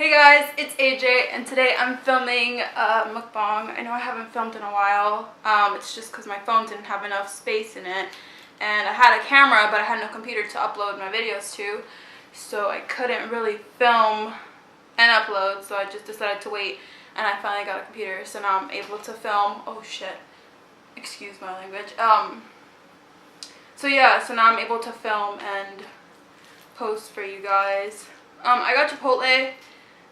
Hey guys, it's AJ and today I'm filming a mukbang. I know I haven't filmed in a while. It's just because my phone didn't have enough space in it. And I had a camera, but I had no computer to upload my videos to. So I couldn't really film and upload, so I just decided to wait. And I finally got a computer, so now I'm able to film. Oh shit. Excuse my language. So yeah, so now I'm able to film and post for you guys. I got Chipotle.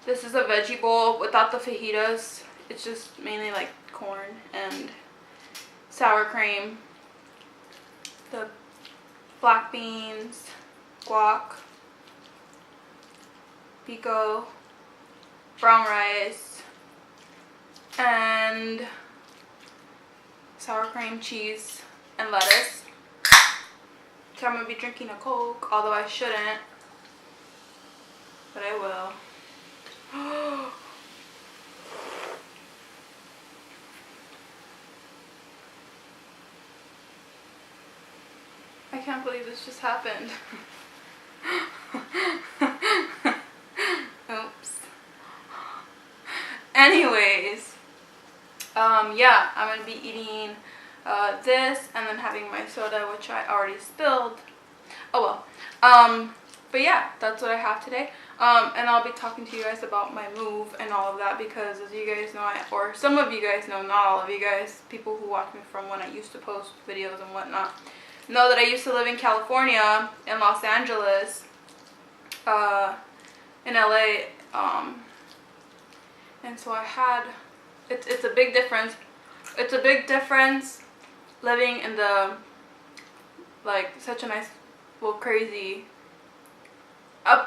This is a veggie bowl without the fajitas. It's just mainly like corn and sour cream, the black beans, guac, pico, brown rice, and sour cream, cheese, and lettuce. So I'm going to be drinking a Coke, although I shouldn't, but I will. I can't believe this just happened. Oops. Anyways, yeah, I'm gonna be eating this and then having my soda, which I already spilled. Oh well. But yeah, that's what I have today. And I'll be talking to you guys about my move and all of that because, as you guys know, or some of you guys know, not all of you guys, people who watch me from when I used to post videos and whatnot, know that I used to live in California, in Los Angeles, in LA, and so I had, it's a big difference. It's a big difference living in the, like, such a nice, well, crazy,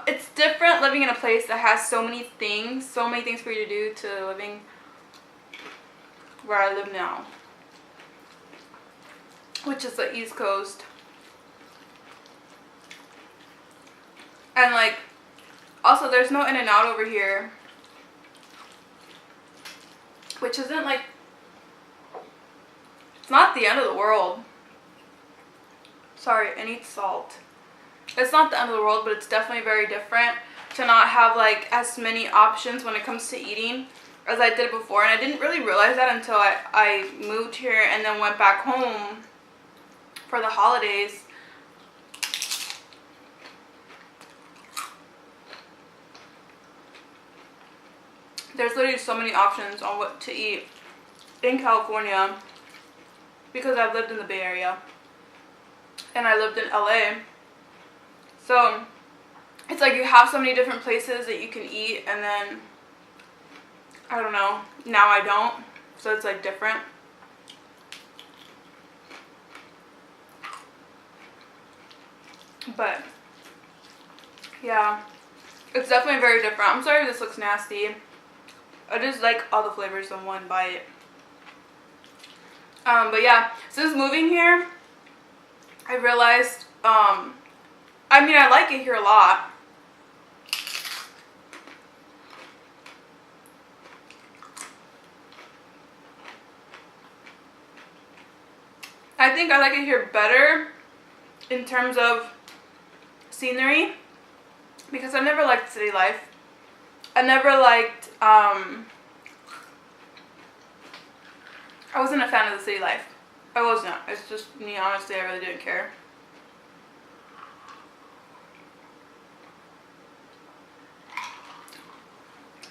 it's different living in a place that has so many things for you to do, to living where I live now, which is the East Coast. And like, also there's no In-N-Out over here, which isn't like, it's not the end of the world. Sorry, I need salt. It's not the end of the world, but it's definitely very different to not have like as many options when it comes to eating as I did before. And I didn't really realize that until I moved here and then went back home for the holidays. There's literally so many options on what to eat in California because I've lived in the Bay Area and I lived in LA. So it's like you have so many different places that you can eat, and then I don't know, now I don't, so it's like different. But yeah, it's definitely very different. I'm sorry if this looks nasty. I just like all the flavors in one bite. But yeah, since moving here, I realized, I mean, I like it here a lot. I think I like it here better in terms of scenery because I never liked city life. I never liked, I wasn't a fan of the city life. I wasn't. It's just me, honestly, I really didn't care.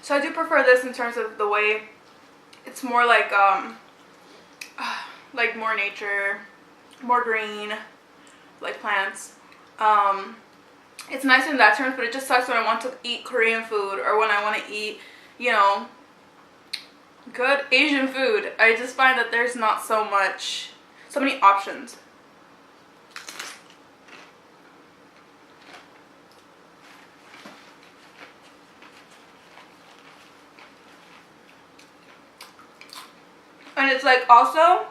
So I do prefer this in terms of the way it's more like more nature, more green, like plants. It's nice in that terms, but it just sucks when I want to eat Korean food or when I want to eat, you know, good Asian food. I just find that there's not so many options. And it's like also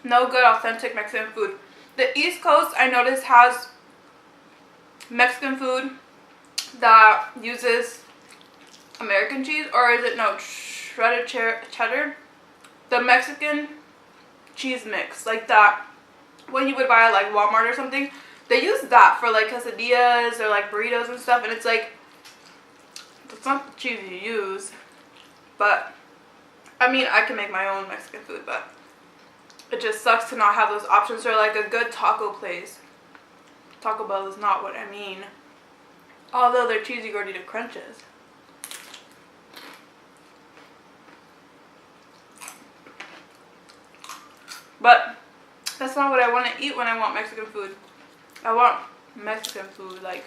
no good authentic Mexican food. The East Coast, I noticed, has Mexican food that uses American cheese, or is it, no, shredded cheddar? The Mexican cheese mix, like that, when you would buy at like Walmart or something, they use that for like quesadillas or like burritos and stuff, and it's like It's not the cheese you use, but I mean, I can make my own Mexican food, but it just sucks to not have those options. Or like a good taco place. Taco Bell is not what I mean. Although they're cheesy gordita crunches. But that's not what I want to eat when I want Mexican food. I want Mexican food, like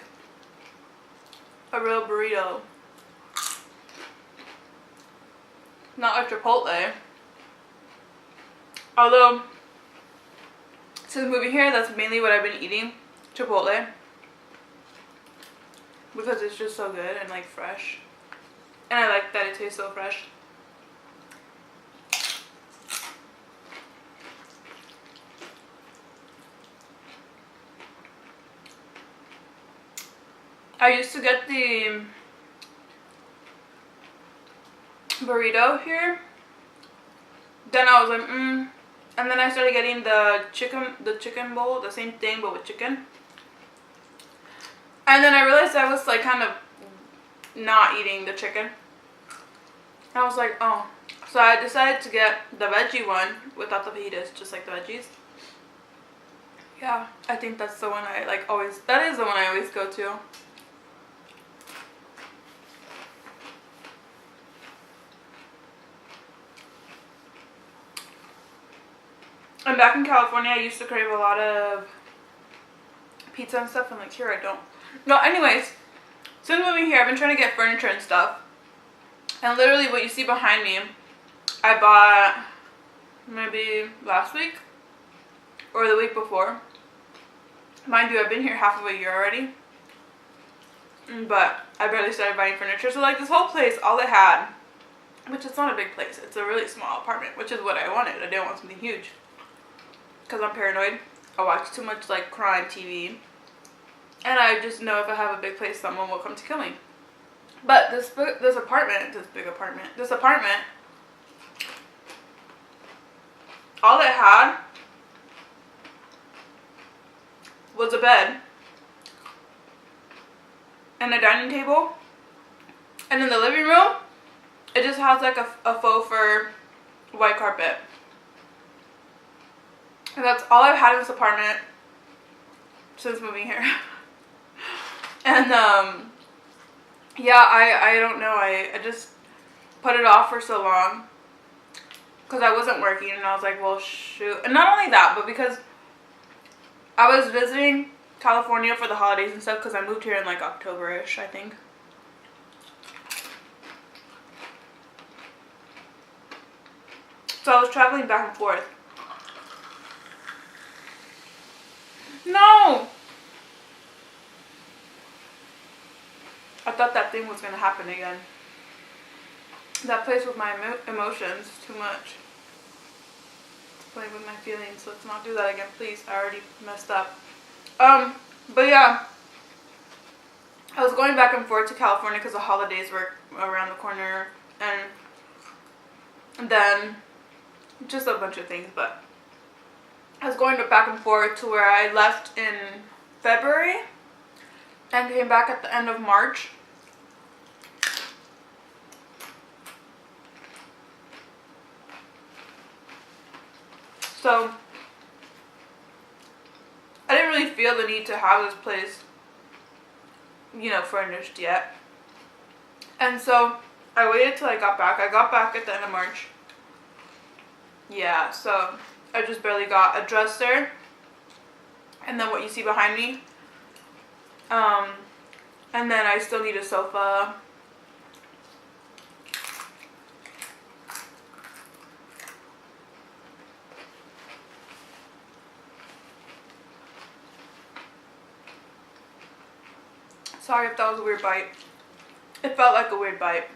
a real burrito. Not a Chipotle. Although, since moving here, that's mainly what I've been eating. Chipotle. Because it's just so good and like fresh. And I like that it tastes so fresh. I used to get the burrito here. Then I was like, And then I started getting the chicken bowl, the same thing but with chicken. And then I realized I was like kind of not eating the chicken. I was like, oh. So I decided to get the veggie one without the fajitas, just like the veggies. Yeah, I think that's the one I like always, that is the one I always go to. And back in California, I used to crave a lot of pizza and stuff, and like here I don't. No, anyways, since moving here, I've been trying to get furniture and stuff. And literally what you see behind me, I bought maybe last week or the week before. Mind you, I've been here half of a year already. But I barely started buying furniture. So like this whole place, all it had, which is not a big place, it's a really small apartment, which is what I wanted. I didn't want something huge. Because I'm paranoid. I watch too much like crime TV. And I just know if I have a big place, someone will come to kill me. But this apartment, all it had was a bed and a dining table. And in the living room, it just has like a faux fur white carpet. And that's all I've had in this apartment since moving here. And yeah, I don't know, I just put it off for so long because I wasn't working, and I was like, well shoot. And not only that, but because I was visiting California for the holidays and stuff, because I moved here in like October-ish, I think. So I was traveling back and forth. No! I thought that thing was going to happen again. That plays with my emotions too much. It's playing with my feelings. Let's not do that again, please. I already messed up. But yeah. I was going back and forth to California because the holidays were around the corner. And then just a bunch of things, but I was going back and forth to where I left in February and came back at the end of March. So I didn't really feel the need to have this place, you know, furnished yet. And so I waited till I got back. I got back at the end of March. Yeah, so I just barely got a dresser, and then what you see behind me, and then I still need a sofa. Sorry if that was a weird bite. It felt like a weird bite.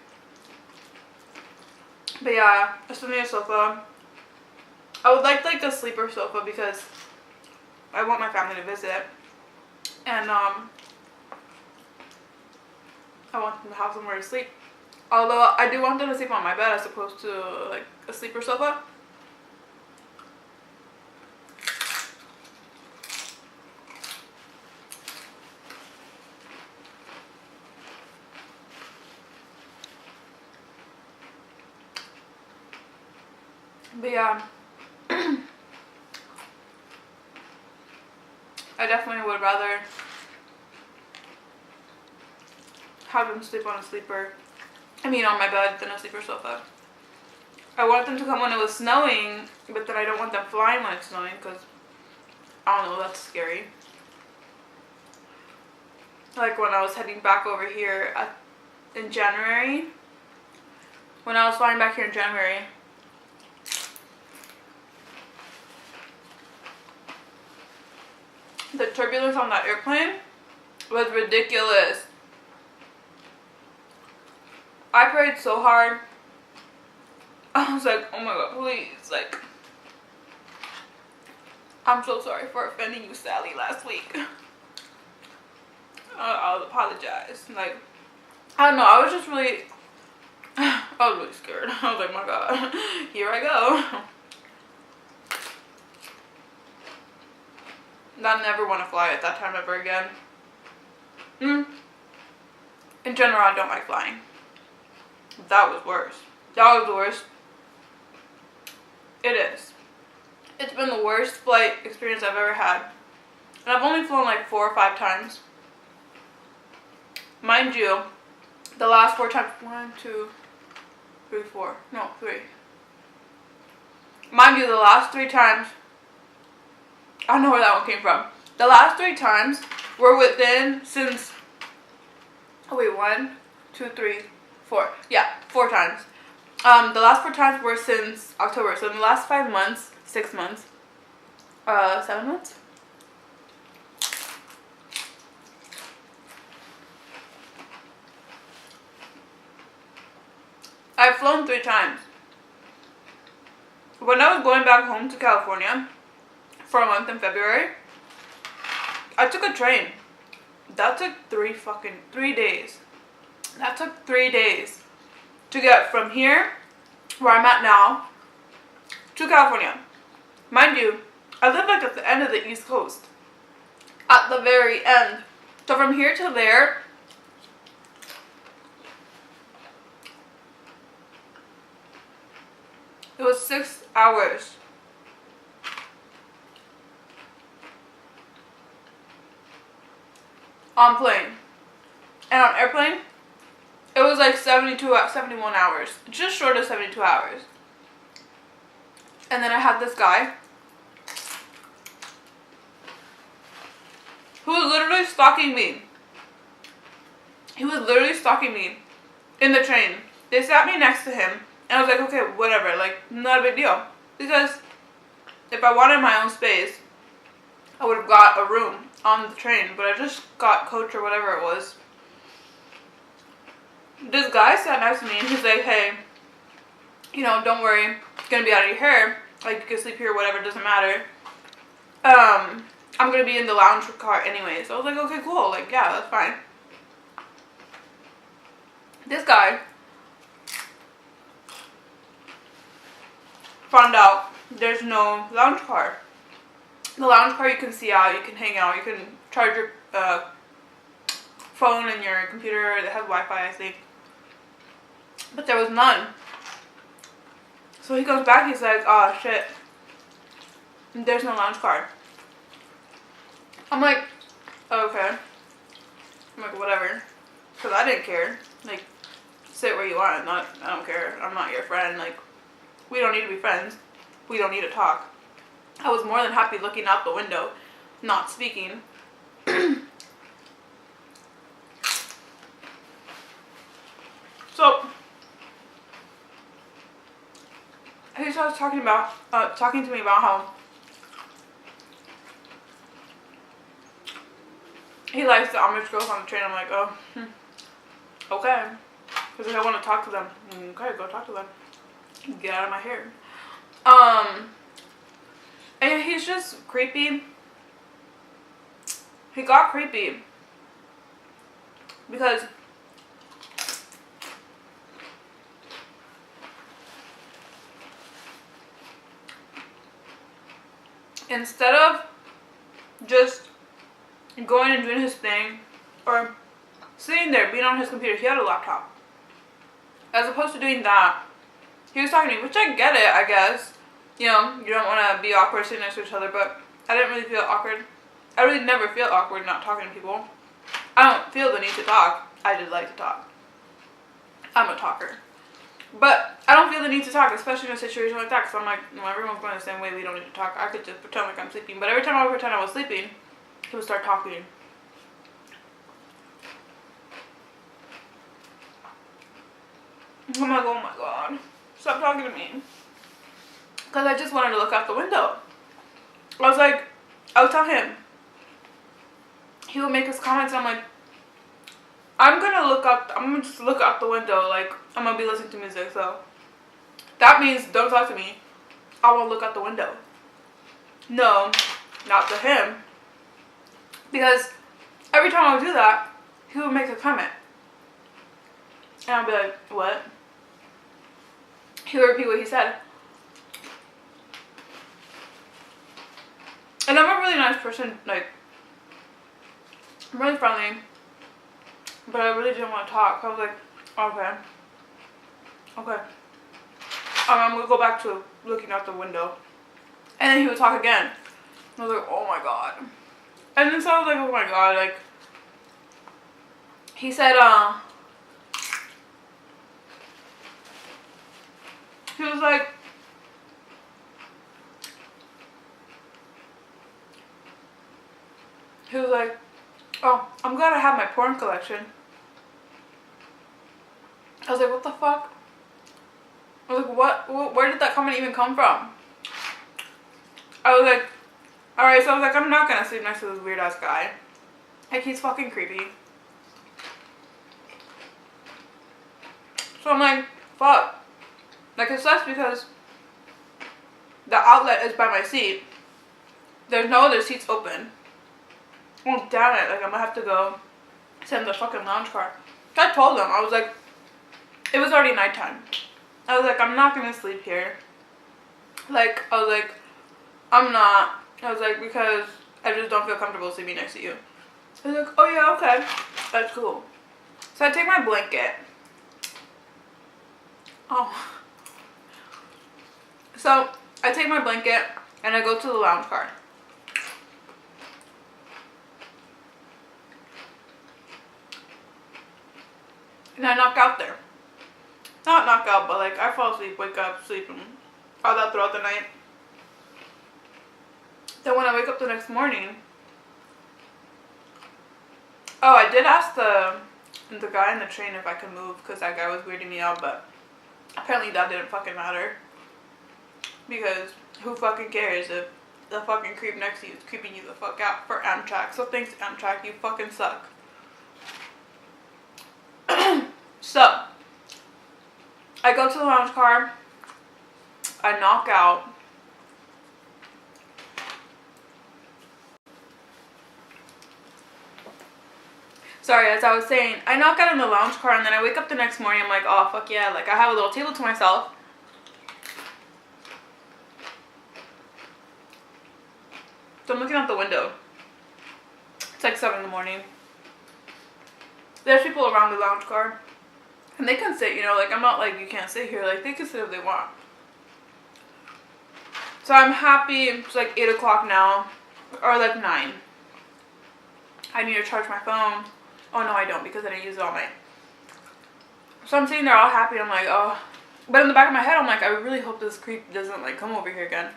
But yeah, I still need a sofa. I would like a sleeper sofa because I want my family to visit, and I want them to have somewhere to sleep. Although I do want them to sleep on my bed as opposed to like a sleeper sofa. But yeah, I definitely would rather have them sleep on a sleeper. I mean, on my bed than a sleeper sofa. I want them to come when it was snowing, but then I don't want them flying when it's snowing because, I don't know, that's scary. Like when I was heading back over here in January. When I was flying back here in January. The turbulence on that airplane was ridiculous. I prayed so hard. I was like, oh my god, please, like, I'm so sorry for offending you, Sally, last week. I'll apologize. Like, I don't know, I was just really, I was really scared. I was like, my god, here I go. I never want to fly at that time ever again. In general, I don't like flying. That was worse. That was the worst. It is. It's been the worst flight experience I've ever had. And I've only flown like 4 or 5 times. Mind you, the last 4 times, 1, 2, 3, 4, no, 3. Mind you, the last 3 times, I don't know where that one came from. The last 3 times were within since, oh wait, 1, 2, 3, 4. Yeah, 4 times. The last 4 times were since October. So in the last 5 months, 6 months, 7 months. I've flown 3 times. When I was going back home to California for a month in February, I took a train. That took 3 days. That took 3 days to get from here, where I'm at now, to California. Mind you, I live like at the end of the East Coast. At the very end. So from here to there, it was 6 hours. On plane. And on airplane, it was like 71 hours. Just short of 72 hours. And then I had this guy who was literally stalking me. He was literally stalking me in the train. They sat me next to him. And I was like, okay, whatever. Like, not a big deal. Because if I wanted my own space, I would have got a room on the train. But I just got coach or whatever it was. This guy sat next to me and he's like, hey, you know, don't worry, it's gonna be out of your hair. Like, you can sleep here, whatever, it doesn't matter. I'm gonna be in the lounge car anyway. So I was like, okay, cool. Like, yeah, that's fine. This guy found out there's no lounge car. The lounge car, you can see out, you can hang out, you can charge your phone and your computer. They have Wi-Fi, I think. But there was none. So he comes back, he's like, oh shit, there's no lounge car. I'm like, oh, okay. I'm like, whatever. Because I didn't care. Like, sit where you want. I don't care. I'm not your friend. Like, we don't need to be friends. We don't need to talk. I was more than happy looking out the window, not speaking. So he starts talking to me about how he likes the Amish girls on the train. I'm like, oh, okay. He's like, I want to talk to them. Okay, go talk to them. Get out of my hair. And he's just creepy. He got creepy because instead of just going and doing his thing or sitting there being on his computer, he had a laptop. As opposed to doing that, he was talking to me, which I get it, I guess. you know, you don't want to be awkward sitting next to each other, but I didn't really feel awkward. I really never feel awkward not talking to people. I don't feel the need to talk. I just like to talk. I'm a talker. But I don't feel the need to talk, especially in a situation like that, because I'm like, no, everyone's going the same way, we don't need to talk. I could just pretend like I'm sleeping. But every time I would pretend I was sleeping, he would start talking. I'm like, oh my god, stop talking to me. Because I just wanted to look out the window. I would tell him. He would make his comments, and I'm like, I'm gonna just look out the window, like, I'm gonna be listening to music, so that means don't talk to me. I won't look out the window. No, not to him. Because every time I would do that, he would make a comment. And I'd be like, what? He would repeat what he said. And I'm a really nice person, like, I'm really friendly. But I really didn't want to talk. I was like, okay. Okay. I'm going to go back to looking out the window. And then he would talk again. I was like, oh my god. And then so I was like, oh my god, like, he said, he was like, oh, I'm glad I have my porn collection. I was like, what the fuck? I was like, what? Where did that comment even come from? I was like, alright, so I was like, I'm not gonna sleep next to this weird ass guy. Like, he's fucking creepy. So I'm like, fuck. Like, it sucks because the outlet is by my seat. There's no other seats open. Oh, damn it. Like, I'm gonna have to go sit in the fucking lounge car. I told him, I was like, it was already nighttime. I was like, I'm not gonna sleep here. Like, I was like, I'm not. I was like, because I just don't feel comfortable sleeping next to you. I was like, oh yeah, okay. That's cool. So I take my blanket. Oh. So I take my blanket and I go to the lounge car. And I knock out there. Not knock out, but like I fall asleep, wake up, sleep, and all that throughout the night. Then when I wake up the next morning, oh, I did ask the guy in the train if I could move because that guy was weirding me out, but apparently that didn't fucking matter. Because who fucking cares if the fucking creep next to you is creeping you the fuck out for Amtrak. So thanks, Amtrak, you fucking suck. So I go to the lounge car, I knock out. Sorry, as I was saying, I knock out in the lounge car and then I wake up the next morning, I'm like, oh fuck yeah, like I have a little table to myself. So I'm looking out the window. It's like 7 in the morning. There's people around the lounge car. And they can sit, you know, like I'm not like you can't sit here, like they can sit if they want. So I'm happy, it's like 8 o'clock now, or like 9. I need to charge my phone. Oh no, I don't because I didn't use it all night. So I'm sitting there all happy, I'm like, oh. But in the back of my head, I'm like, I really hope this creep doesn't like come over here again.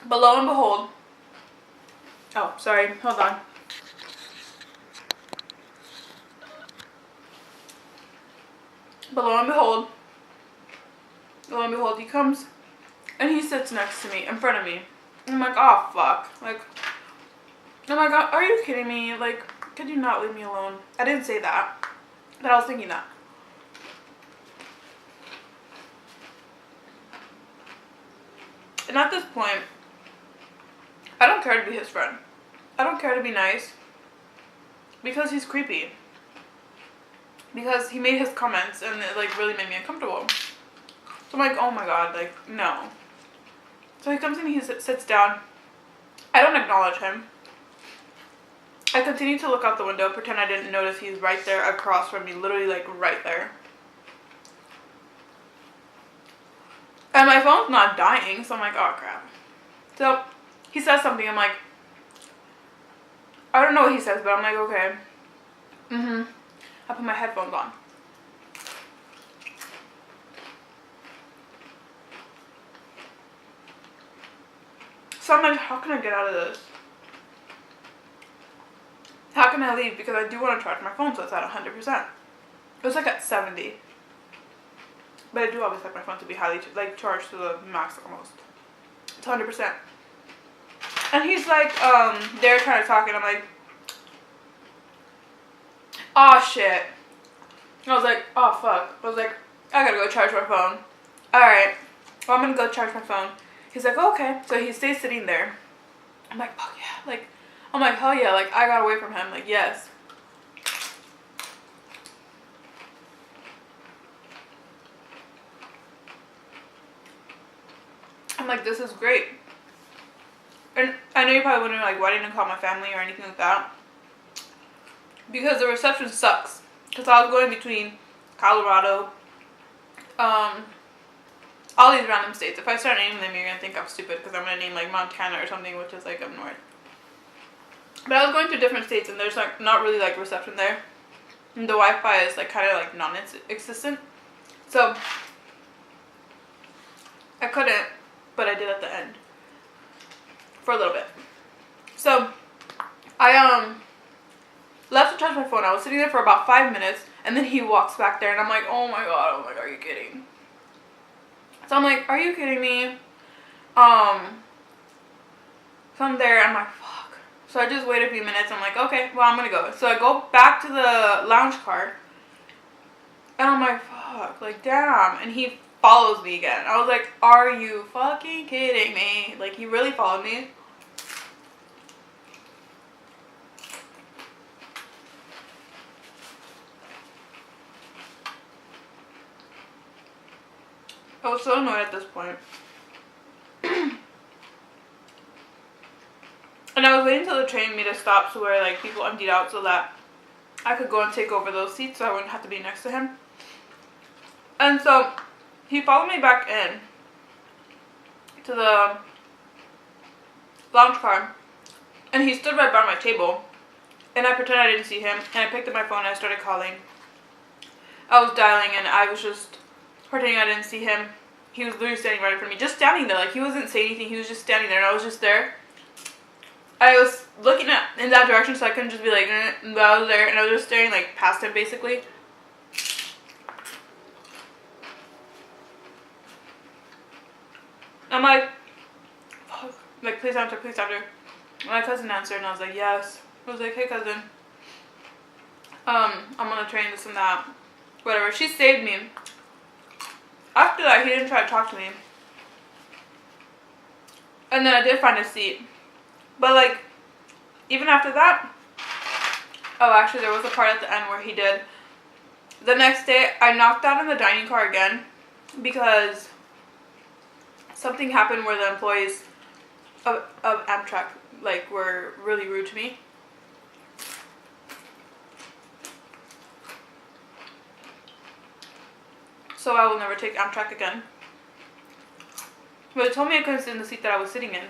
But lo and behold, oh, sorry, hold on. But lo and behold, he comes and he sits next to me, in front of me. And I'm like, oh fuck. Like, oh my god, are you kidding me? Like, could you not leave me alone? I didn't say that, but I was thinking that. And at this point, I don't care to be his friend. I don't care to be nice. Because he's creepy. Because he made his comments and it like really made me uncomfortable. So I'm like, oh my god, like, no. So he comes in, he sits down. I don't acknowledge him. I I continued to look out the window, pretend I didn't notice he's right there across from me, literally like right there. And my phone's not dying, so I'm like, oh crap. So he says something, I'm like, I don't know what he says, but I'm like, okay. I put my headphones on. So I'm like, how can I get out of this? How can I leave? Because I do want to charge my phone, so it's at 100%. It was like at 70. But I do always like my phone to be highly charged to the max almost. It's 100%. And he's like, they're trying to talk, and I'm like, oh shit. I was like, oh fuck. I was like, I gotta go charge my phone. Alright. Well, I'm gonna go charge my phone. He's like, oh, okay. So he stays sitting there. I'm like, fuck yeah. Like, I'm like, hell yeah. Like, I got away from him. Like, yes. I'm like, this is great. And I know you're probably wondering, like, why didn't I call my family or anything like that? Because the reception sucks. Because I was going between Colorado, all these random states. If I start naming them, you're going to think I'm stupid because I'm going to name, like, Montana or something, which is, like, up north. But I was going to different states, and there's, like, not really, like, reception there. And the Wi-Fi is, like, kind of, like, non-existent. So, I couldn't, but I did at the end. For a little bit. So, I, left to charge my phone. I was sitting there for about 5 minutes, and then he walks back there, and I'm like, oh my god. I'm like, are you kidding? So I'm like, are you kidding me? So I'm there, I'm like, fuck. So I just wait a few minutes, I'm like, okay, well, I'm gonna go. So I go back to the lounge car, and I'm like, fuck, like, damn. And he follows me again. I was like, are you fucking kidding me? Like, he really followed me. I was so annoyed at this point. And I was waiting till the train made a stop so where, like, people emptied out so that I could go and take over those seats so I wouldn't have to be next to him. And so he followed me back in to the lounge car, and he stood right by my table, and I pretended I didn't see him, and I picked up my phone and I started calling. I was dialing, and I was just pretending I didn't see him. He was literally standing right in front of me, just standing there. Like, he wasn't saying anything, he was just standing there, and I was just there. I was looking in that direction, so I couldn't just be like, but I was there, and I was just staring, like, past him, basically. I'm like, fuck. Like, please answer, please answer. My cousin answered, and I was like, yes. I was like, hey, cousin. I'm on a train, this and that. Whatever. She saved me. After that, he didn't try to talk to me. And then I did find a seat. But, like, even after that, oh, actually, there was a part at the end where he did. The next day, I knocked out in the dining car again because something happened where the employees of Amtrak, like, were really rude to me. So I will never take Amtrak again. But they told me I couldn't sit in the seat that I was sitting in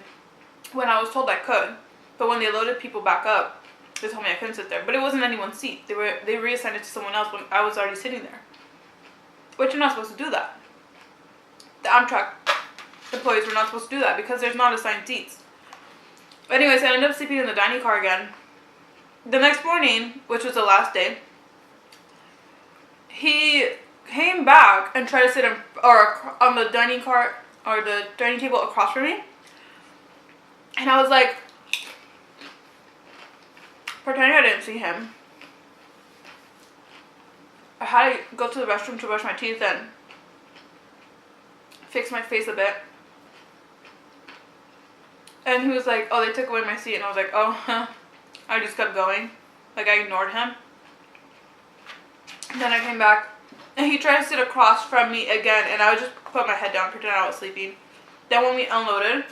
when I was told I could. But when they loaded people back up, they told me I couldn't sit there. But it wasn't anyone's seat. They reassigned it to someone else when I was already sitting there. But you're not supposed to do that. The Amtrak employees were not supposed to do that because there's not assigned seats. Anyways, I ended up sleeping in the dining car again. The next morning, which was the last day, he came back and tried to sit on the dining car or the dining table across from me. And I was like, pretending I didn't see him. I had to go to the restroom to brush my teeth and fix my face a bit. And he was like, oh, they took away my seat. And I was like, oh, huh. I just kept going. Like, I ignored him. And then I came back, and he tried to sit across from me again, and I would just put my head down, pretend I was sleeping. Then when we unloaded,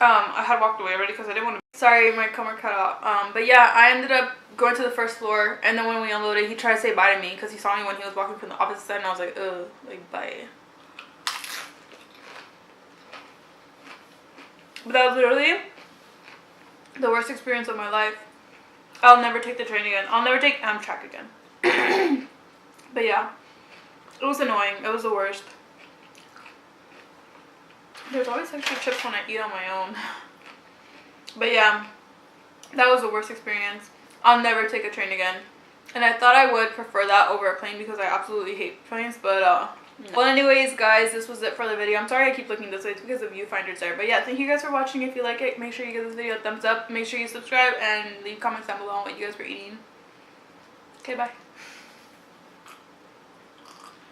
I had walked away already because I didn't want to. Sorry, my camera cut out. But yeah, I ended up going to the first floor, and then when we unloaded, he tried to say bye to me because he saw me when he was walking from the opposite side, and I was like, ugh, like, bye. But that was literally the worst experience of my life. I'll never take the train again. I'll never take Amtrak again. But yeah, it was annoying. It was the worst. There's always extra chips when I eat on my own. But yeah, that was the worst experience. I'll never take a train again. And I thought I would prefer that over a plane because I absolutely hate planes, but no. Well, anyways, guys, this was it for the video. I'm sorry I keep looking this way. It's because the viewfinder's there. But yeah, thank you guys for watching. If you like it, make sure you give this video a thumbs up. Make sure you subscribe and leave comments down below on what you guys were eating. Okay, bye.